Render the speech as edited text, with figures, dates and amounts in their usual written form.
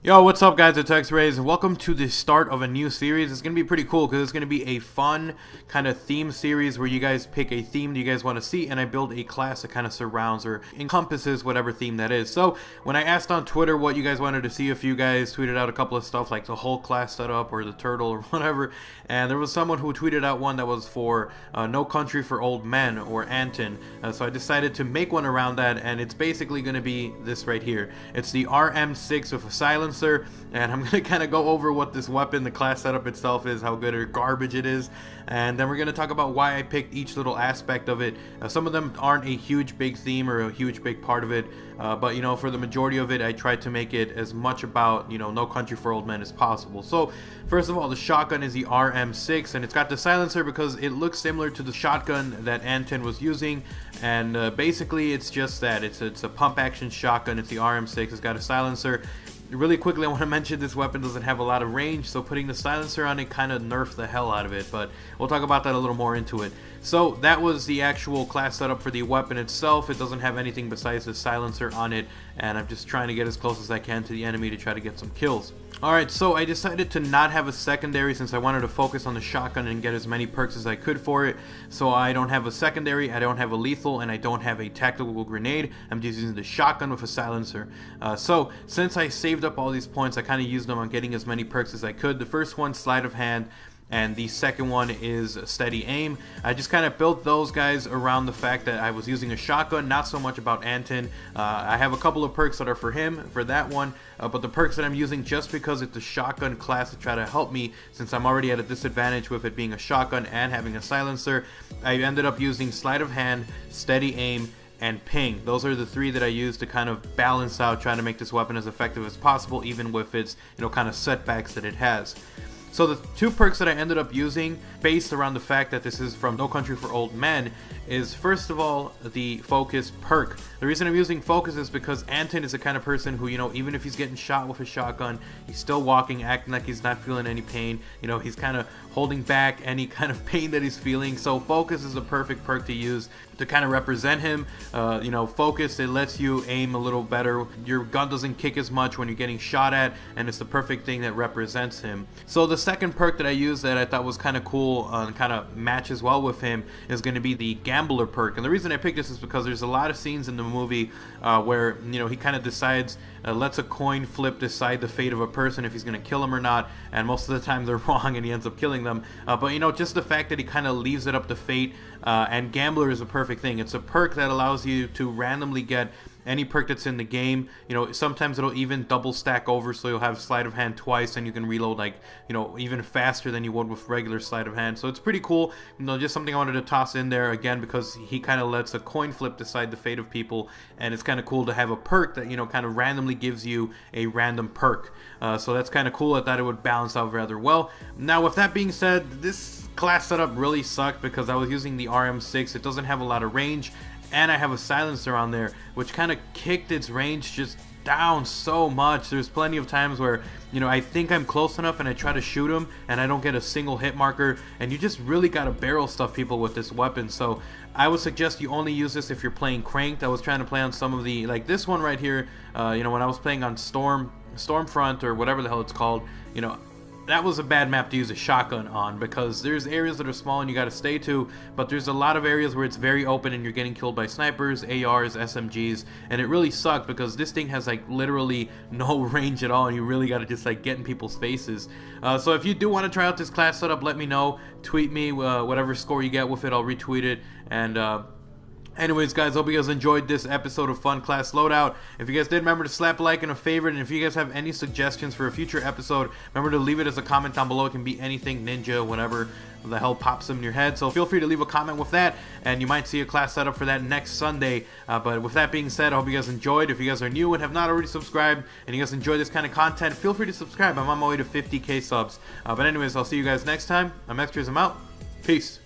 Yo, what's up guys, it's X-Rays, and welcome to the start of a new series. It's going to be pretty cool because it's going to be a fun kind of theme series where you guys pick a theme that you guys want to see, and I build a class that kind of surrounds or encompasses whatever theme that is. So when I asked on Twitter what you guys wanted to see, a few guys tweeted out a couple of stuff like the whole class setup or the turtle or whatever, and there was someone who tweeted out one that was for No Country for Old Men, or Anton. So I decided to make one around that, and it's basically going to be this right here. It's the RM6 with a silencer, and I'm going to kind of go over what this weapon, the class setup itself is, how good or garbage it is, and then we're going to talk about why I picked each little aspect of it. Some of them aren't a huge big theme or a huge big part of it, but you know, for the majority of it I tried to make it as much about, you know, No Country for Old Men as possible. So first of all, the shotgun is the RM6, and it's got the silencer because it looks similar to the shotgun that Anton was using, and basically it's just that. It's a pump action shotgun. It's the RM6. It's got a silencer. Really quickly, I want to mention this weapon doesn't have a lot of range, so putting the silencer on it kind of nerfed the hell out of it, but we'll talk about that a little more into it. So that was the actual class setup for the weapon itself. It doesn't have anything besides the silencer on it, and I'm just trying to get as close as I can to the enemy to try to get some kills. Alright, so I decided to not have a secondary since I wanted to focus on the shotgun and get as many perks as I could for it. So I don't have a secondary, I don't have a lethal, and I don't have a tactical grenade. I'm just using the shotgun with a silencer. So since I saved up all these points, I kind of used them on getting as many perks as I could. The first one, sleight of hand, and the second one is steady aim. I just kind of built those guys around the fact that I was using a shotgun, not so much about Anton. I have a couple of perks that are for him, for that one, but the perks that I'm using just because it's a shotgun class to try to help me, since I'm already at a disadvantage with it being a shotgun and having a silencer, I ended up using sleight of hand, steady aim, and ping. Those are the three that I use to kind of balance out, trying to make this weapon as effective as possible, even with its, you know, kind of setbacks that it has. So the two perks that I ended up using, based around the fact that this is from No Country for Old Men, is first of all the focus perk. The reason I'm using focus is because Anton is the kind of person who, you know, even if he's getting shot with a shotgun, he's still walking, acting like he's not feeling any pain. You know, he's kind of holding back any kind of pain that he's feeling. So focus is a perfect perk to use to kind of represent him. You know, focus, it lets you aim a little better. Your gun doesn't kick as much when you're getting shot at, and it's the perfect thing that represents him. So the second perk that I used that I thought was kind of cool and kind of matches well with him is going to be the gambler perk. And the reason I picked this is because there's a lot of scenes in the movie where, you know, he kind of decides, lets a coin flip decide the fate of a person, if he's going to kill him or not, and most of the time they're wrong and he ends up killing them. But you know, just the fact that he kind of leaves it up to fate, and gambler is a perfect thing. It's a perk that allows you to randomly get any perk that's in the game. You know, sometimes it'll even double stack over, so you'll have sleight of hand twice and you can reload, like, you know, even faster than you would with regular sleight of hand. So it's pretty cool. You know, just something I wanted to toss in there again because he kind of lets a coin flip decide the fate of people, and it's kind of cool to have a perk that, you know, kind of randomly gives you a random perk. So that's kind of cool. I thought it would balance out rather well. Now with that being said, this class setup really sucked because I was using the RM6. It doesn't have a lot of range, and I have a silencer on there, which kind of kicked its range just down so much. There's plenty of times where, you know, I think I'm close enough and I try to shoot him and I don't get a single hit marker, and you just really gotta barrel stuff people with this weapon. So I would suggest you only use this if you're playing cranked. I was trying to play on some of the, like this one right here, you know, when I was playing on Stormfront or whatever the hell it's called, you know, that was a bad map to use a shotgun on because there's areas that are small and you got to stay to, but there's a lot of areas where it's very open and you're getting killed by snipers, ARs, SMGs, and it really sucked because this thing has like literally no range at all, and you really got to just like get in people's faces. So if you do want to try out this class setup, let me know. Tweet me whatever score you get with it, I'll retweet it. And anyways guys, hope you guys enjoyed this episode of Fun Class Loadout. If you guys did, remember to slap a like and a favorite, and if you guys have any suggestions for a future episode, remember to leave it as a comment down below. It can be anything ninja, whatever the hell pops in your head, so feel free to leave a comment with that, and you might see a class setup for that next Sunday. But with that being said, I hope you guys enjoyed. If you guys are new and have not already subscribed and you guys enjoy this kind of content, feel free to subscribe. I'm on my way to 50k subs. But anyways, I'll see you guys next time. I'm X-Rays, I'm out. Peace.